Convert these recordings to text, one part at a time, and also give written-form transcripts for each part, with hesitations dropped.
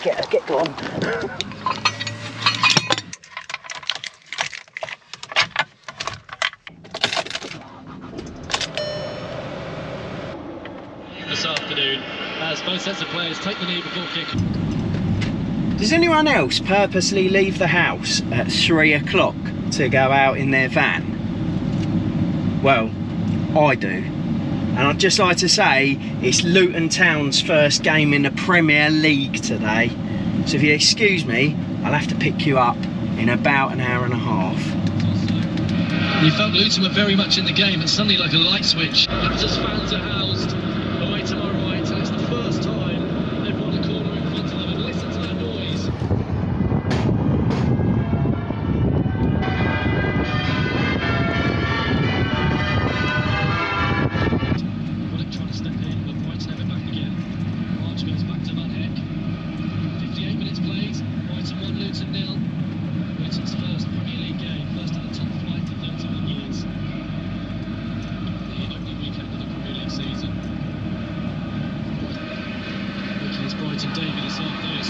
Get gone. This afternoon, as both sets of players take the knee before kick. Does anyone else purposely leave the house at 3 o'clock to go out in their van? Well, I do. And I'd just like to say it's Luton Town's first game in the Premier League today. So if you excuse me, I'll have to pick you up in about an hour and a half. You felt Luton were very much in the game, and suddenly, like a light switch, Raptors fans are housed away to my right, and it's the first time they've won a corner in front of them, and listen to that noise. Willock trying to step in, but Brighton have it back again. March goes back to Van Heck. 58 minutes played, Brighton 1, Luton 0. Luton's first Premier League game, first in the top flight for 31 years. The opening weekend of the Premier League season. Here's Brighton David this afternoon.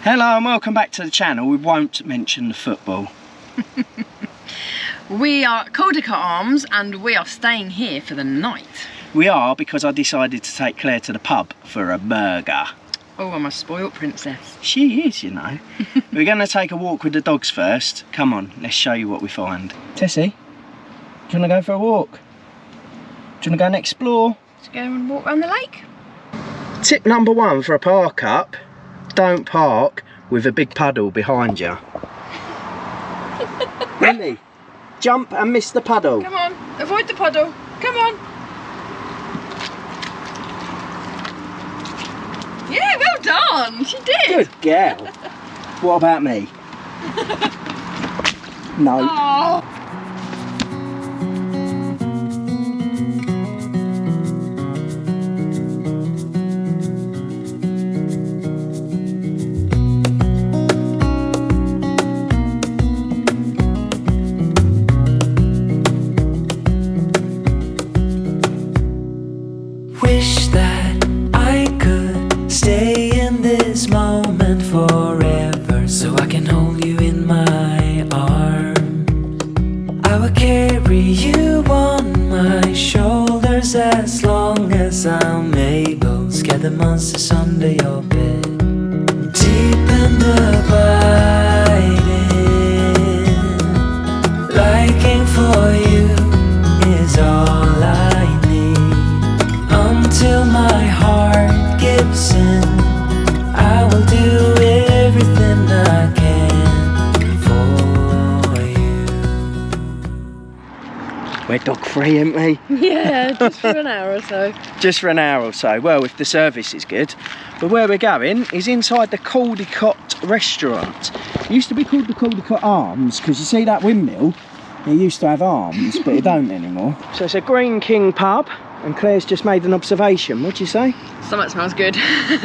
Hello and welcome back to the channel. We won't mention the football. We are at Caldicot Arms and we are staying here for the night. We are, because I decided to take Claire to the pub for a burger. Oh, I'm a spoilt princess. She is, you know. We're going to take a walk with the dogs first. Come on, let's show you what we find. Tessie, do you want to go for a walk? Do you want to go and explore? Let's go and walk around the lake. Tip number 1 for a park up: don't park with a big puddle behind you. Really? Jump and miss the puddle. Come on, avoid the puddle. Come on. Yeah, well done. She did. Good girl. What about me? No. Oh. Wish that I could stay in this moment forever, so I can hold you in my arms. I will carry you on my shoulders as long as I'm able. Scare the monsters under your bed. Deep and abiding, liking for you is all I need. Until my heart gives in, I will do everything I can for you. We're dog free, ain't we? Yeah, just for an hour or so. Just for an hour or so. Well, if the service is good. But where we're going is inside the Caldicot restaurant. It used to be called the Caldicot Arms, because you see that windmill? It used to have arms, but it don't anymore. So it's a Green King pub, and Claire's just made an observation. What'd you say? Stomach smells good.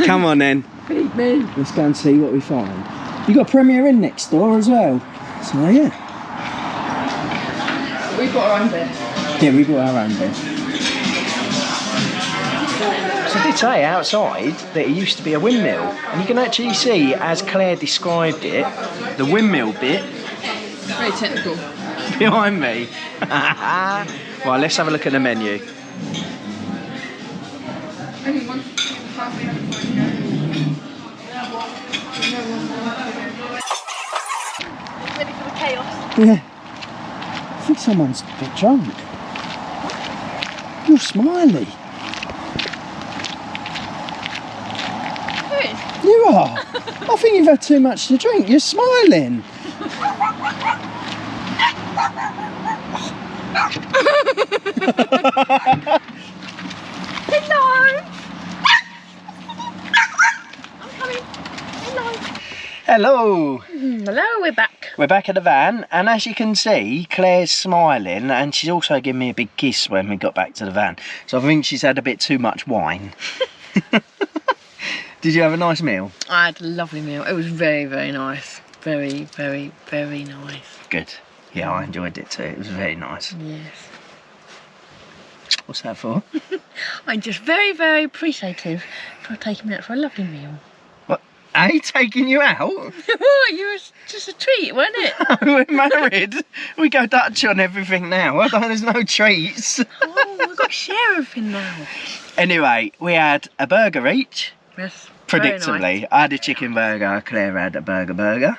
Come on then. Feed me. Let's go and see what we find. You got Premier Inn next door as well. So yeah. We've got our own bed. Yeah, we brought our own bed. So I did say outside that it used to be a windmill, and you can actually see, as Claire described it, the windmill bit Very technical. behind me. Right, let's have a look at the menu. Ready for the chaos. Yeah. I think someone's a bit drunk. You're smiley. Who is? You are. I think you've had too much to drink. You're smiling. Hello. I'm coming. Hello. Hello. Hello, we're back. We're back at the van, and as you can see, Claire's smiling, and she's also giving me a big kiss when we got back to the van. So I think she's had a bit too much wine. Did you have a nice meal? I had a lovely meal. It was very, very nice. Very, very, very nice. Good. Yeah, I enjoyed it too. It was very nice. Yes. What's that for? I'm just very, very appreciative for taking me out for a lovely meal. What? Are taking you out? What? You were just a treat, wasn't it? We're married. We go Dutch on everything now. There's no treats. Oh, we've got to share everything now. Anyway, we had a burger each. Yes. Predictably. Very nice. I had a chicken burger, Claire had a burger.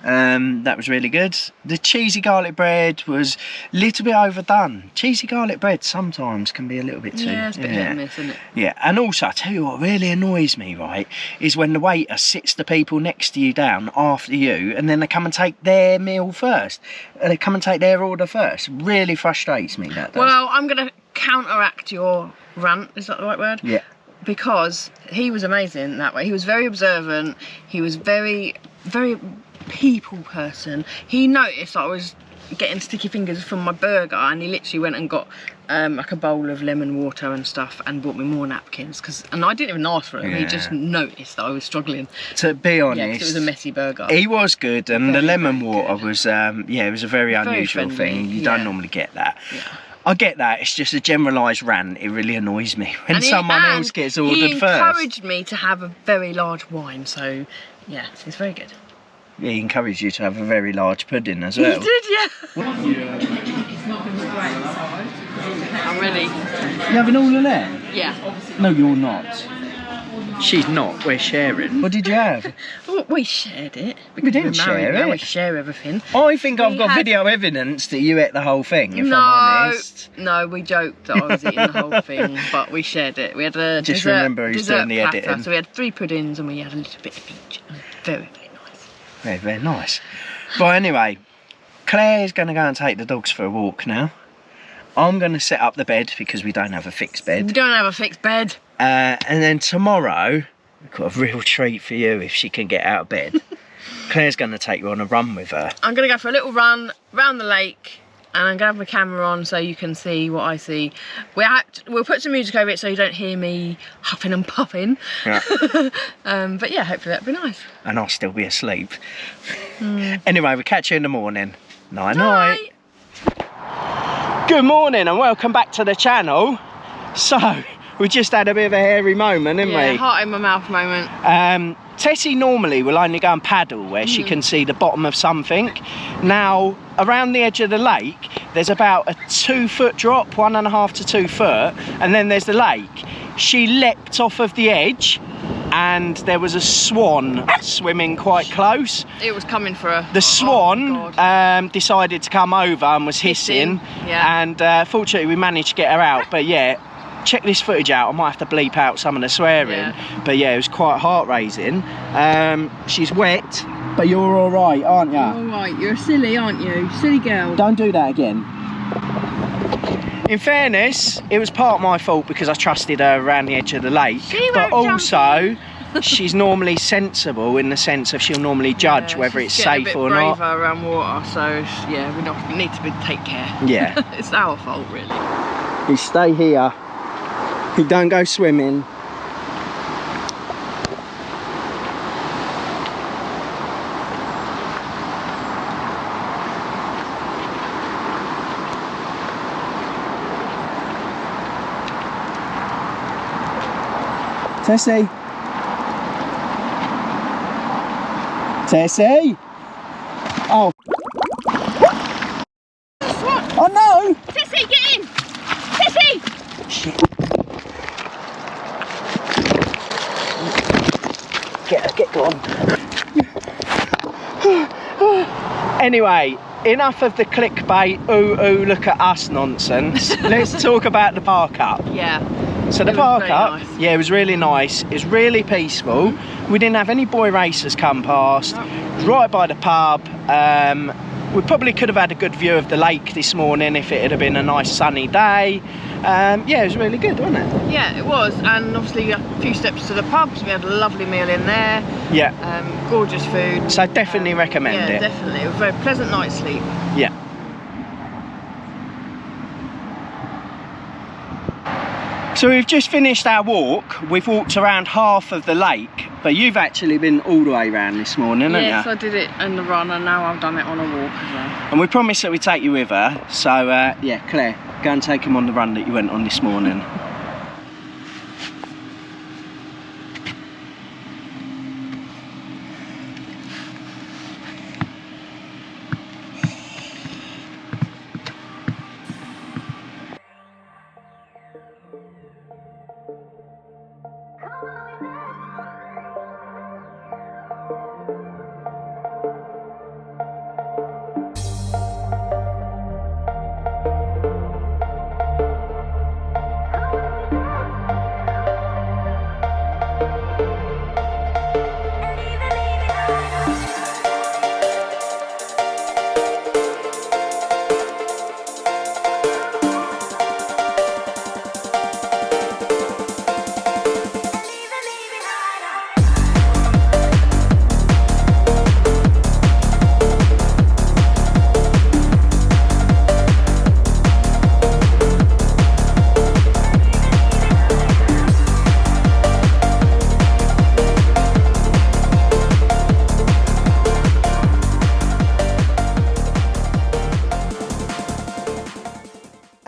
That was really good. The cheesy garlic bread was a little bit overdone. Cheesy garlic bread sometimes can be a little bit too... Yeah, it's a bit hit and miss, isn't it? Yeah, and also, I tell you what really annoys me, right, is when the waiter sits the people next to you down after you, and then they come and take their meal first. They come and take their order first. Really frustrates me, that does. Well, I'm going to counteract your rant, is that the right word? Yeah. Because he was amazing that way. He was very observant. He was very, very people person. He noticed I was getting sticky fingers from my burger, and he literally went and got like a bowl of lemon water and stuff and bought me more napkins, and I didn't even ask for it. He just noticed that I was struggling. To be honest, yeah, 'cause it was a messy burger. He was good, and Very, the lemon very water good. was it was a very unusual friendly, thing. You don't yeah. normally get that. Yeah. I get that, it's just a generalised rant. It really annoys me when someone else gets ordered he first. He encouraged me to have a very large wine, so yeah, it's very good. Yeah, he encouraged you to have a very large pudding as well. He did, yeah. I'm ready. You having all of that? Yeah. No, you're not. She's not, we're sharing. What did you have? Well, we shared it. We didn't we're married share now, it. We share everything. I think I've got had- video evidence that you ate the whole thing, if no, I'm honest. no, we joked that I was eating the whole thing, but we shared it. We had a Just dessert, remember who's dessert doing the platter, editing. So we had 3 puddings and we had a little bit of each. Very, very nice. Very, very nice. But anyway, Claire's going to go and take the dogs for a walk now. I'm going to set up the bed because we don't have a fixed We bed. don't have a fixed bed. And then tomorrow, we've got a real treat for you if she can get out of bed. Claire's going to take you on a run with her. I'm going to go for a little run round the lake, and I'm going to have my camera on so you can see what I see. We'll put some music over it so you don't hear me huffing and puffing. Yeah. But yeah, hopefully that'll be nice. And I'll still be asleep. Anyway, we'll catch you in the morning. Night night. Good morning and welcome back to the channel. So, we just had a bit of a hairy moment, didn't Yeah, we? heart in my mouth moment. Tessie normally will only go and paddle where she can see the bottom of something. Now, around the edge of the lake, there's about a 2-foot drop, 1.5 to 2 foot, and then there's the lake. She leapt off of the edge, and there was a swan swimming quite close. It was coming for her. The swan Oh, God. decided to come over and was hissing, Yeah. and fortunately we managed to get her out. But yeah, check this footage out. I might have to bleep out some of the swearing. Yeah. But yeah, it was quite heart-raising. She's wet, but you're all right, aren't you? All right, you're silly, aren't you? Silly girl. Don't do that again. In fairness, it was part my fault because I trusted her around the edge of the lake. She But won't also, she's normally sensible in the sense of she'll normally judge whether it's she's getting safe a bit or braver not. around water, so yeah, we need to take care. Yeah. It's our fault, really. You stay here. You don't go swimming. Tessie. Tessie. Oh. Oh no! Tissy, get in! Tissy! Shit. Get gone. Anyway, enough of the clickbait, ooh, look at us nonsense. Let's talk about the park up. Yeah. So the It was park very up, nice. yeah, it was really nice. It was really peaceful. We didn't have any boy racers come past. It was right by the pub. We probably could have had a good view of the lake this morning if it had been a nice sunny day. Yeah, it was really good, wasn't it? Yeah, it was, and obviously a few steps to the pubs. We had a lovely meal in there. Yeah. Gorgeous food. So definitely recommend yeah, it. definitely. It was a very pleasant night's sleep. Yeah. So we've just finished our walk. We've walked around half of the lake, but you've actually been all the way around this morning, haven't Yes, you? I did it in the run, and now I've done it on a walk as well. And we promised that we'd take you with her. So yeah, Claire, go and take him on the run that you went on this morning.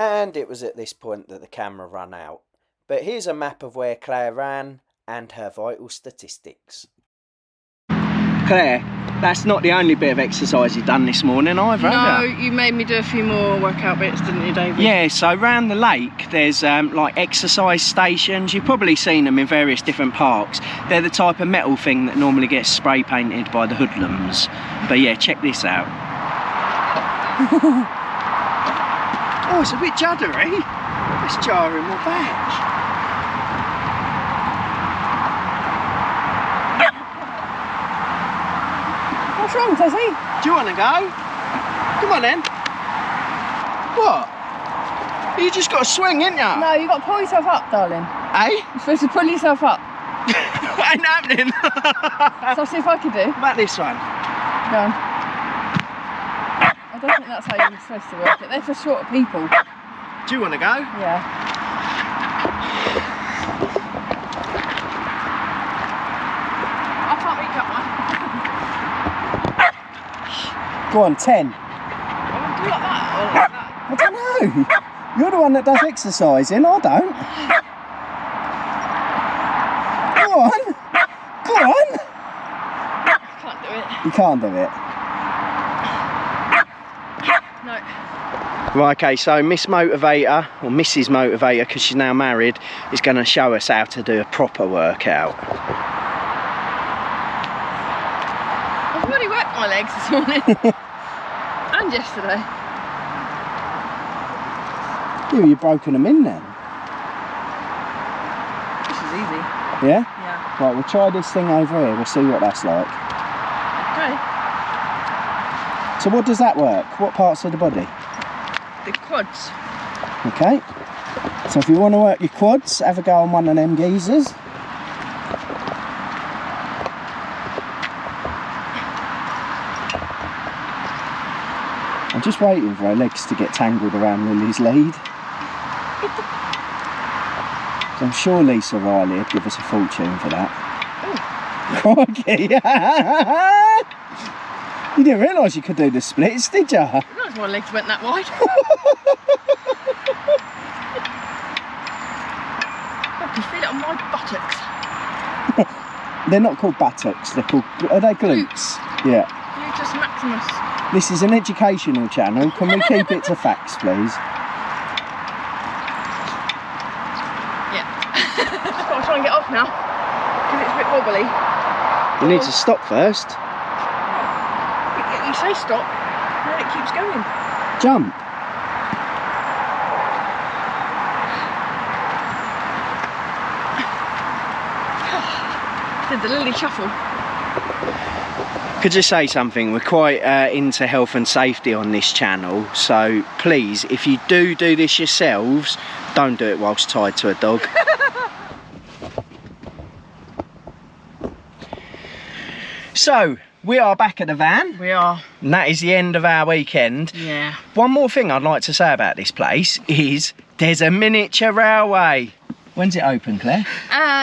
And it was at this point that the camera ran out. But here's a map of where Claire ran and her vital statistics. Claire, that's not the only bit of exercise you've done this morning either, No, have you? you made me do a few more workout bits, didn't you, David? Yeah, so around the lake there's like exercise stations. You've probably seen them in various different parks. They're the type of metal thing that normally gets spray painted by the hoodlums. But yeah, check this out. Oh, it's a bit juddery. Let's jar him back. What's wrong, Tessie? Do you want to go? Come on then. What? You just got to swing, ain't you? No, you've got to pull yourself up, darling. Eh? You're supposed to pull yourself up. Ain't happening. So I'll see if I can do. About this one. Go on. I don't think that's how you're supposed to work it. They're for shorter people. Do you want to go? Yeah. I can't reach up one. Go on, 10. I want to do like that or like that. I don't know. You're the one that does exercising, I don't. Go on. Go on. I can't do it. You can't do it. No. Right, okay, so Miss Motivator, or Mrs Motivator, because she's now married, is going to show us how to do a proper workout. I've already worked my legs this morning. And yesterday. Yeah, you've broken them in then. This is easy. Yeah? Yeah. Right, we'll try this thing over here, we'll see what that's like. Okay. So what does that work? What parts of the body? The quads. Okay. So if you want to work your quads, have a go on one of them geezers. I'm just waiting for her legs to get tangled around Lily's lead. So I'm sure Lisa Riley would give us a fortune for that. Crikey! You didn't realise you could do the splits, did you? I didn't realise my legs went that wide. I can feel it on my buttocks. They're not called buttocks, they're called, are they glutes? Yeah. Gluteus maximus. This is an educational channel, can we keep it to facts please? Yeah. Just got to try and get off now, because it's a bit wobbly. You need to stop first. You say stop, and then it keeps going. Jump. Did the lily shuffle. Could you say something? We're quite into health and safety on this channel, so please, if you do this yourselves, don't do it whilst tied to a dog. So, we are back at the van. We are. And that is the end of our weekend. Yeah. One more thing I'd like to say about this place is there's a miniature railway. When's it open, Claire?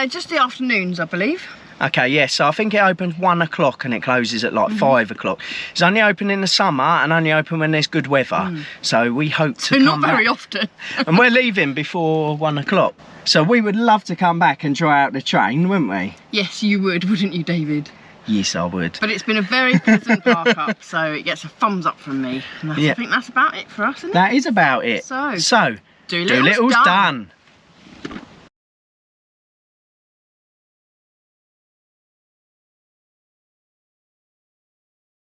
Just the afternoons, I believe. Okay, yes, so I think it opens 1 o'clock and it closes at like 5 o'clock. It's only open in the summer and only open when there's good weather. So we hope to come not very back. often. And we're leaving before 1 o'clock. So we would love to come back and try out the train, wouldn't we? Yes, you would, wouldn't you, David? Yes, I would. But it's been a very pleasant park up, so it gets a thumbs up from me. And I think that's about it for us, isn't it? That is about it. So, So Doolittle's Doolittle's done.